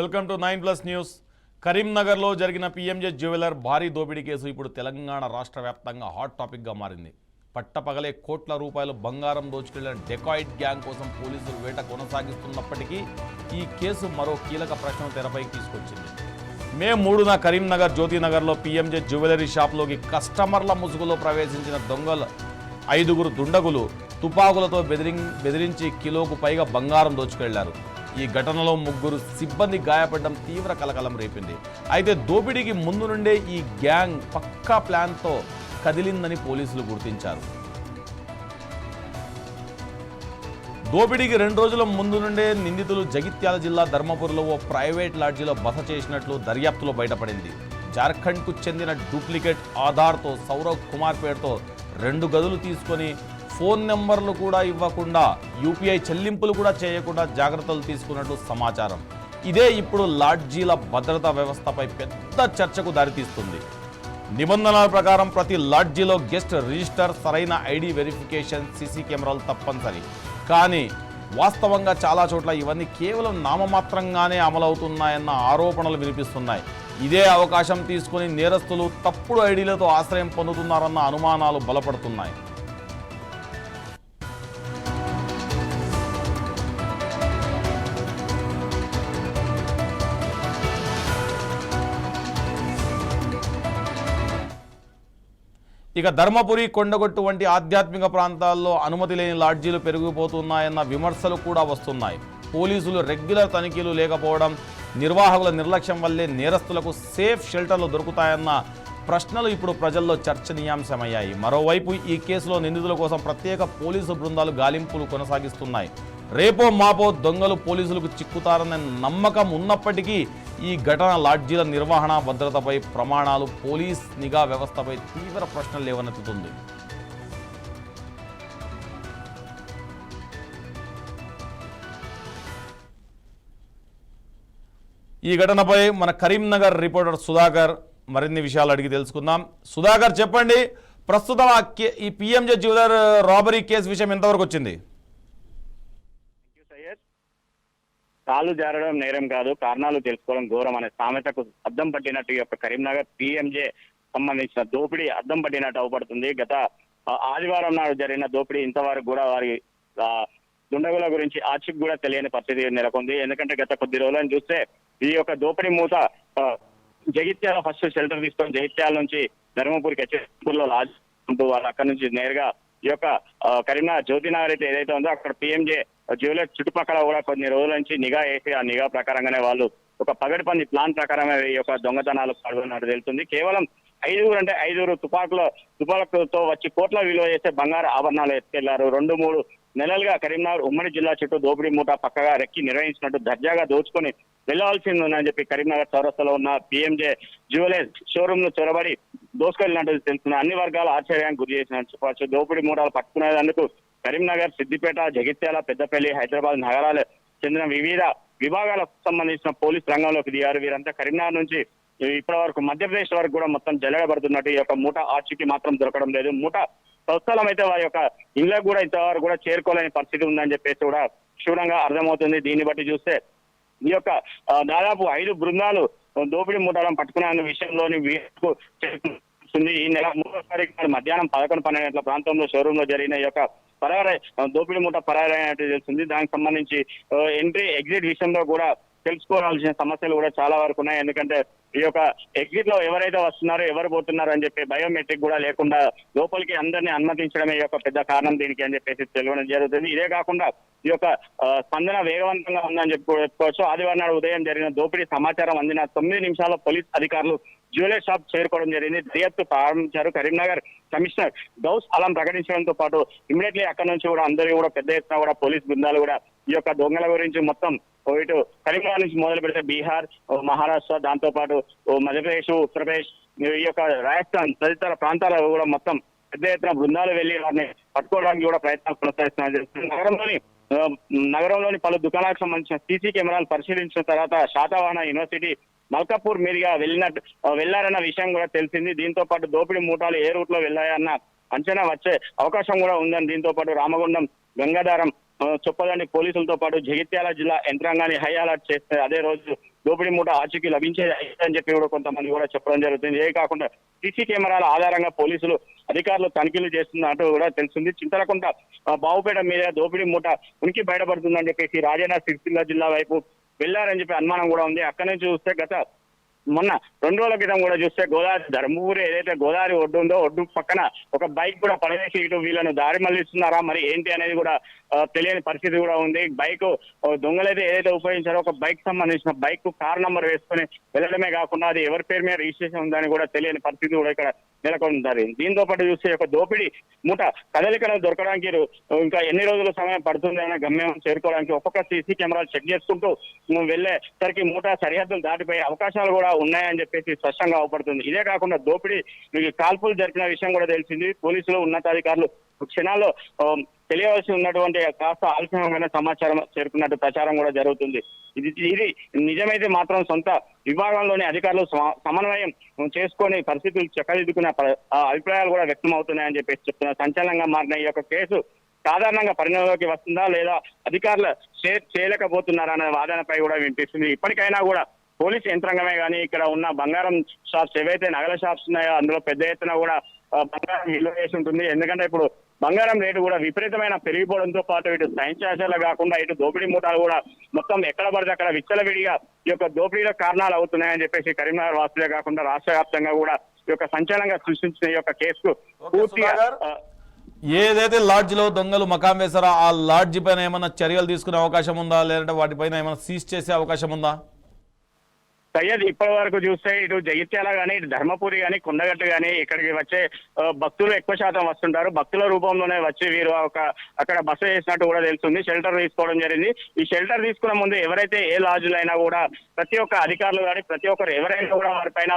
Welcome to 9+ news. కరీంనగర్లో జరిగిన PMJ jeweller భారీ దోపిడీ కేసు ఇప్పుడు తెలంగాణ రాష్ట్ర వ్యాప్తంగా హాట్ టాపిక్గా మారింది. పట్టపగలే కోట్ల రూపాయలు బంగారం దోచుకెళ్లిన డెకాయిట్ గ్యాంగ్ కోసం పోలీసులు వేట కొనసాగిస్తున్నప్పటికీ ఈ కేసు మరో కీలక ప్రశ్నను తెరపైకి తీసుకొచ్చింది. మే 3న కరీంనగర్ జ్యోతినగర్లో పీఎంజే జ్యువెలరీ షాప్లోకి కస్టమర్ల ముసుగులో ప్రవేశించిన దొంగలు 5 దుండగులు తుపాకులతో బెదిరించి కిలోకు పైగా బంగారం దోచుకెళ్లారు. ఈ ఘటనలో 3 సిబ్బంది గాయపడడం తీవ్ర కలకలం రేపింది. అయితే దోపిడీకి ముందు నుండే ఈ గ్యాంగ్ పక్కా ప్లాన్తో కదిలిందని పోలీసులు గుర్తించారు. దోపిడీకి 2 రోజుల ముందు నుండే నిందితులు జగిత్యాల జిల్లా ధర్మపురిలో ఓ ప్రైవేట్ లాడ్జీలో బస చేసినట్లు దర్యాప్తులో బయటపడింది. జార్ఖండ్కు చెందిన డూప్లికేట్ ఆధార్తో సౌరవ్ కుమార్ పేరుతో 2 గదులు తీసుకొని ఫోన్ నెంబర్లు కూడా ఇవ్వకుండా యూపీఐ చెల్లింపులు కూడా చేయకుండా జాగ్రత్తలు తీసుకున్నట్టు సమాచారం. ఇదే ఇప్పుడు లాడ్జీల భద్రతా వ్యవస్థపై పెద్ద చర్చకు దారితీస్తుంది. నిబంధనల ప్రకారం ప్రతి లాడ్జీలో గెస్ట్ రిజిస్టర్, సరైన ఐడి వెరిఫికేషన్, సీసీ కెమెరాలు తప్పనిసరి. కానీ వాస్తవంగా చాలా చోట్ల ఇవన్నీ కేవలం నామమాత్రంగానే అమలవుతున్నాయన్న ఆరోపణలు వినిపిస్తున్నాయి. ఇదే అవకాశం తీసుకుని నేరస్తులు తప్పుడు ఐడీలతో ఆశ్రయం పొందుతున్నారన్న అనుమానాలు బలపడుతున్నాయి. ఇక ధర్మపురి, కొండగొట్టు వంటి ఆధ్యాత్మిక ప్రాంతాల్లో అనుమతి లేని లాడ్జీలు పెరిగిపోతున్నాయన్న విమర్శలు కూడా వస్తున్నాయి. పోలీసులు రెగ్యులర్ తనిఖీలు లేకపోవడం, నిర్వాహకుల నిర్లక్ష్యం వల్లే నేరస్తులకు సేఫ్ షెల్టర్లు దొరుకుతాయన్న ప్రశ్నలు ఇప్పుడు ప్రజల్లో చర్చనీయాంశమయ్యాయి. మరోవైపు ఈ కేసులో నిందితుల కోసం ప్రత్యేక పోలీసు బృందాలు గాలింపులు కొనసాగిస్తున్నాయి. రేపో మాపో దొంగలు పోలీసులకు చిక్కుతారన్న నమ్మకం ఉన్నప్పటికీ ఈ ఘటన లాడ్జీల నిర్వహణ, భద్రతపై ప్రమాణాలు, పోలీస్ నిఘా వ్యవస్థపై తీవ్ర ప్రశ్నలు లేవనెత్తుతుంది. ఈ ఘటనపై మన కరీంనగర్ రిపోర్టర్ సుధాకర్ మరిన్ని విషయాలు అడిగి తెలుసుకుందాం. సుధాకర్, చెప్పండి, ప్రస్తుతం ఈ పీఎంజే జ్యువెలర్ రాబరీ కేసు విషయం ఎంతవరకు వచ్చింది? కాలు జారడం నేరం కాదు, కారణాలు తెలుసుకోవడం ఘోరం అనే సామెతకు అద్దం పట్టినట్టు యొక్క కరీంనగర్ పీఎంజే సంబంధించిన దోపిడీ అద్దం పట్టినట్టు అవపడుతుంది. గత ఆదివారం నాడు జరిగిన దోపిడీ ఇంతవరకు కూడా వారి దుండగుల గురించి ఆచూకీ కూడా తెలియని పరిస్థితి నెలకొంది. ఎందుకంటే గత కొద్ది రోజులను చూస్తే ఈ యొక్క దోపిడీ మూత జగిత్యాల ఫస్ట్ షెల్టర్ తీసుకొని జగిత్యాల నుంచి ధర్మపురికి వచ్చేలో లాడ్జ్ ఉంటూ వాళ్ళు అక్కడ నుంచి నేరుగా ఈ యొక్క కరీంనగర్ జ్యోతినగర్ అయితే ఏదైతే ఉందో అక్కడ పీఎంజే జ్యువెలర్ చుట్టుపక్కల కూడా కొన్ని రోజుల నుంచి నిఘా వేసి ఆ నిఘా ప్రకారంగానే వాళ్ళు ఒక పగటిపంది ప్లాన్ ప్రకారమే ఈ యొక్క దొంగతనాలు పాల్గొన్నట్టు తెలుస్తుంది. కేవలం 5 తుపాకులతో వచ్చి కోట్ల విలువ చేసే బంగారు ఆభరణాలు ఎత్తుకెళ్లారు. 2-3 నెలలుగా కరీంనగర్ ఉమ్మడి జిల్లా చుట్టూ దోపిడీ మూట పక్కగా రెక్కి నిర్వహించినట్టు దర్జాగా దోచుకొని వెళ్లవలసింది ఉందని చెప్పి కరీంనగర్ చౌరస్తాలో ఉన్న పీఎంజే జ్యువెలర్స్ షోరూమ్ ను చొరబడి దోసుకెళ్లినట్టు తెలుస్తుంది. అన్ని వర్గాలు ఆశ్చర్యానికి గురి చేసినట్టు చెప్పవచ్చు. దోపిడీ మూటలు పట్టుకునేందుకు కరీంనగర్, సిద్దిపేట, జగిత్యాల, పెద్దపల్లి, హైదరాబాద్ నగరాలు చెందిన వివిధ విభాగాలకు సంబంధించిన పోలీస్ రంగంలోకి దిగారు. వీరంతా కరీంనగర్ నుంచి ఇప్పటి వరకు మధ్యప్రదేశ్ వరకు కూడా మొత్తం జల్లెడబడుతున్నట్టు ఈ యొక్క మూట ఆచూకీ మాత్రం దొరకడం లేదు. మూట స్వస్థలం అయితే వారి యొక్క ఇళ్లకు కూడా ఇంతవరకు కూడా చేరుకోలేని పరిస్థితి ఉందని చెప్పేసి కూడా క్షుణ్ణంగా అర్థమవుతుంది. దీన్ని బట్టి చూస్తే ఈ యొక్క దాదాపు 5 బృందాలు దోపిడీ మూటలను పట్టుకునే విషయంలోని చేరుకుంటుంది. ఈ నెల 3వ తారీఖు మధ్యాహ్నం 11-12 గంటల ప్రాంతంలో షోరూమ్ లో జరిగిన ఈ యొక్క దోపిడీ మూట పరారైనట్టు తెలుస్తుంది. దానికి సంబంధించి ఎంట్రీ ఎగ్జిట్ విషయంలో కూడా తెలుసుకోవాల్సిన సమస్యలు కూడా చాలా వరకు ఉన్నాయి. ఎందుకంటే ఈ యొక్క ఎగ్జిట్ లో ఎవరైతే వస్తున్నారో, ఎవరు పోతున్నారు అని చెప్పి బయోమెట్రిక్ కూడా లేకుండా లోపలికి అందరినీ అనుమతించడమే ఈ యొక్క పెద్ద కారణం దీనికి అని చెప్పేసి తెలియడం జరుగుతుంది. ఇదే కాకుండా ఈ యొక్క స్పందన వేగవంతంగా ఉందని చెప్పుకోవచ్చు. ఆదివారం నాడు ఉదయం జరిగిన దోపిడీ సమాచారం అందిన 9 నిమిషాల్లో పోలీస్ అధికారులు జ్యువెలరీ షాప్ చేరుకోవడం జరిగింది. దర్యాప్తు ప్రారంభించారు. కరీంనగర్ కమిషనర్ గౌస్ అలం ప్రకటించడంతో పాటు ఇమీడియట్లీ అక్కడ నుంచి కూడా అందరూ కూడా పెద్ద ఎత్తున కూడా పోలీస్ బృందాలు కూడా ఈ యొక్క దొంగల గురించి మొత్తం ఇటు కరీంనగర్ నుంచి మొదలు పెడితే బీహార్, మహారాష్ట్ర, దాంతో పాటు మధ్యప్రదేశ్, ఉత్తరప్రదేశ్, ఈ యొక్క రాజస్థాన్ తదితర ప్రాంతాలకు కూడా మొత్తం పెద్ద ఎత్తున బృందాలు వెళ్లి వారిని పట్టుకోవడానికి కూడా ప్రయత్నాలు కొనసాగిస్తున్నారు. నగరంలోని పలు దుకాణాలకు సంబంధించిన సీసీ కెమెరాలు పరిశీలించిన తర్వాత శాతవాహన యూనివర్సిటీ మల్కాపూర్ మీదుగా వెళ్లారన్న విషయం కూడా తెలిసింది. దీంతో పాటు దోపిడీ మూటాలు ఏ రూట్ లో వెళ్లాయన్న అంచనా వచ్చే అవకాశం కూడా ఉందని, దీంతో పాటు రామగుండం, గంగాధారం, చొప్పదండి పోలీసులతో పాటు జగిత్యాల జిల్లా యంత్రాంగాన్ని హై అలర్ట్ చేస్తే అదే రోజు దోపిడీ మూట ఆచూకీ లభించేది అని చెప్పి కూడా కొంతమంది కూడా చెప్పడం జరుగుతుంది. ఇదే కాకుండా సీసీ కెమెరాల ఆధారంగా పోలీసులు అధికారులు తనిఖీలు చేస్తున్నట్టు కూడా తెలుస్తుంది. చింతలకుంట బావుపేట మీద దోపిడీ మూట ఉనికి బయటపడుతుందని చెప్పేసి రాజన్న సిరిసిల్ల జిల్లా వైపు వెళ్లారని చెప్పి అనుమానం కూడా ఉంది. అక్కడి నుంచి చూస్తే గత మొన్న 2 రోజుల క్రితం కూడా చూస్తే గోదావరి ధర్మపురి ఏదైతే గోదావరి ఒడ్డు ఉందో ఒడ్డు పక్కన ఒక బైక్ కూడా పడవేసి ఇటు వీళ్ళను దారి మళ్లిస్తున్నారా మరి ఏంటి అనేది కూడా తెలియని పరిస్థితి కూడా ఉంది. బైక్ దొంగలైతే ఏదైతే ఉపయోగించారో ఒక బైక్ సంబంధించిన బైక్ కార్ నంబర్ వేసుకొని వెళ్ళడమే కాకుండా అది ఎవరి పేరు మీద రిజిస్ట్రేషన్ ఉందని కూడా తెలియని పరిస్థితి కూడా ఇక్కడ నెలకొంటారు. దీంతో పాటు చూస్తే ఒక దోపిడీ మూట కదలికను దొరకడానికి ఇంకా ఎన్ని రోజుల సమయం పడుతుంది అనే గమ్యం చేరుకోవడానికి ఒక్కొక్క సీసీ కెమెరాలు చెక్ చేసుకుంటూ వెళ్లేసరికి మూట సరిహద్దులు దాటిపోయే అవకాశాలు కూడా ఉన్నాయని చెప్పేసి స్పష్టంగా అవపడుతుంది. ఇదే కాకుండా దోపిడీ కాల్పులు జరిపిన విషయం కూడా తెలిసింది. పోలీసులు ఉన్నతాధికారులు క్షణాల్లో తెలియవలసి ఉన్నటువంటి కాస్త ఆలస్యమైన సమాచారం చేరుకున్నట్టు ప్రచారం కూడా జరుగుతుంది. ఇది నిజమైతే మాత్రం సొంత విభాగంలోని అధికారులు సమన్వయం చేసుకొని పరిస్థితులు చక్కదిద్దుకునే అభిప్రాయాలు కూడా వ్యక్తం అవుతున్నాయని చెప్పేసి చెప్తున్నారు. సంచలనంగా మారిన ఈ యొక్క కేసు సాధారణంగా పరిణామంలోకి వస్తుందా లేదా అధికారులు చేయలేకపోతున్నారా అనే వాదనపై కూడా వినిపిస్తుంది. ఇప్పటికైనా కూడా పోలీస్ యంత్రాంగమే కానీ ఇక్కడ ఉన్న బంగారం షాప్స్ ఏవైతే నగల షాప్స్ ఉన్నాయో అందులో పెద్ద ఎత్తున కూడా బంగారం నిల్వ చేసి ఉంటుంది. ఎందుకంటే ఇప్పుడు బంగారం రేటు కూడా విపరీతమైన పెరిగిపోవడంతో పాటు ఇటు సైన్స్ శాఖలు కాకుండా ఇటు దోపిడీ మూటాలు కూడా మొత్తం ఎక్కడ పడితే అక్కడ విచ్చలవిడిగా ఈ యొక్క దోపిడీలకు కారణాలు అవుతున్నాయని చెప్పేసి కరీంనగర్ వాసులే కాకుండా రాష్ట్ర వ్యాప్తంగా కూడా ఈ యొక్క సంచలనంగా సృష్టించిన ఈ యొక్క కేసుకు పూర్తిగా ఏదైతే లాడ్జిలో దొంగలు మకాం వేశారో ఆ లాడ్జి పైన ఏమైనా చర్యలు తీసుకునే అవకాశం ఉందా, లేదంటే వాటిపైన ఏమైనా సీజ్ చేసే అవకాశం ఉందా? సయ్యద్ ఇప్పటి వరకు చూస్తే ఇటు జగిత్యాల కానీ ఇటు ధర్మపురి కానీ కొండగట్టు కానీ ఇక్కడికి వచ్చే భక్తులు ఎక్కువ శాతం వస్తుంటారు. భక్తుల రూపంలోనే వచ్చి వీరు అక్కడ బస చేసినట్టు కూడా తెలుస్తుంది. షెల్టర్ తీసుకోవడం జరిగింది. ఈ షెల్టర్ తీసుకున్న ముందు ఎవరైతే ఏ లాడ్జులైనా కూడా ప్రతి ఒక్క అధికారులు కానీ ప్రతి ఒక్కరు ఎవరైనా కూడా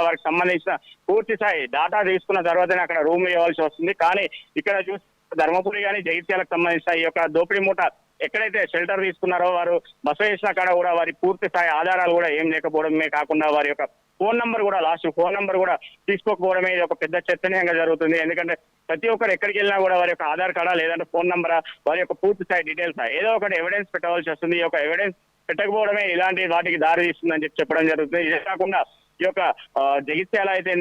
వారికి సంబంధించిన పూర్తి స్థాయి డాటా తీసుకున్న తర్వాతనే అక్కడ రూమ్ ఇవ్వాల్సి వస్తుంది. కానీ ఇక్కడ చూస్తే ధర్మపురి కానీ జగిత్యాలకు సంబంధించిన ఈ యొక్క దోపిడీ మూట ఎక్కడైతే షెల్టర్ తీసుకున్నారో వారు బస చేసిన కాడ కూడా వారి పూర్తి స్థాయి ఆధారాలు కూడా ఏం లేకపోవడమే కాకుండా వారి యొక్క ఫోన్ నంబర్ కూడా లాస్ట్ ఫోన్ నంబర్ కూడా తీసుకోకపోవడమే ఇది ఒక పెద్ద చర్చనీయంగా జరుగుతుంది. ఎందుకంటే ప్రతి ఒక్కరు ఎక్కడికి వెళ్ళినా కూడా వారి యొక్క ఆధార్ కార్డా లేదంటే ఫోన్ నంబరా వారి యొక్క పూర్తి స్థాయి డీటెయిల్స్ ఏదో ఒకటి ఎవిడెన్స్ పెట్టవలసి వస్తుంది. ఈ యొక్క ఎవిడెన్స్ పెట్టకపోవడమే ఇలాంటి వాటికి దారి తీస్తుందని చెప్పడం జరుగుతుంది. ఇదే కాకుండా ఈ యొక్క జగిత్యాల అయితే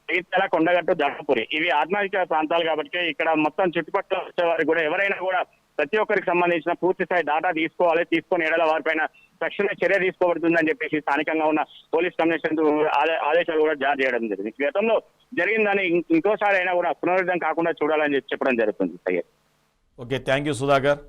జగిత్యాల కొండగట్టు ధర్మపురి ఇవి ఆత్మహత్య ప్రాంతాలు కాబట్టి ఇక్కడ మొత్తం చుట్టుపక్కల వచ్చే వారికి కూడా ఎవరైనా కూడా ప్రతి ఒక్కరికి సంబంధించిన పూర్తి స్థాయి డాటా తీసుకొని ఎడల వారిపైన తక్షణ చర్య తీసుకోబడుతుందని చెప్పేసి స్థానికంగా ఉన్న పోలీస్ కమిషనర్ ఆదేశాలు కూడా జారీ చేయడం జరిగింది. గతంలో జరిగిందని ఇంకోసారి అయినా కూడా పునరుద్ధరణ కాకుండా చూడాలని చెప్పడం జరుగుతుంది. Syed okay, thank you Sudhakar.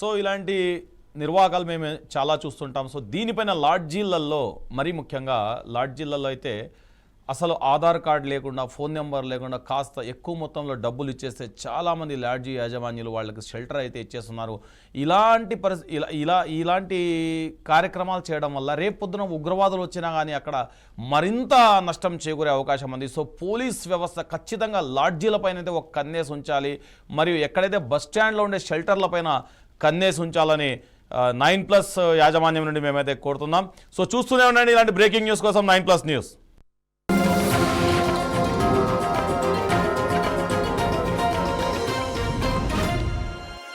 So ఇలాంటి నిర్వాహకాలు మేము చాలా చూస్తుంటాం. సో దీనిపైన లాడ్జీలలో మరీ ముఖ్యంగా లాడ్జీలలో అయితే అసలు ఆధార్ కార్డు లేకుండా ఫోన్ నెంబర్ లేకుండా కాస్త ఎక్కువ మొత్తంలో డబ్బులు ఇచ్చేస్తే చాలామంది లాడ్జీ యాజమాన్యులు వాళ్ళకి షెల్టర్ అయితే ఇచ్చేస్తున్నారు. ఇలాంటి కార్యక్రమాలు చేయడం వల్ల రేపొద్దున ఉగ్రవాదులు వచ్చినా కానీ అక్కడ మరింత నష్టం చేకూరే అవకాశం ఉంది. సో పోలీస్ వ్యవస్థ ఖచ్చితంగా లాడ్జీలపైన అయితే ఒక కన్నేసి ఉంచాలి. మరియు ఎక్కడైతే బస్ స్టాండ్లో ఉండే షెల్టర్లపైన కన్నేసి ఉంచాలని 9+ యాజమాన్యం నుండి మేమైతే కోరుతున్నాం. సో చూస్తూనే ఉండండి ఇలాంటి బ్రేకింగ్ న్యూస్ కోసం 9+ న్యూస్.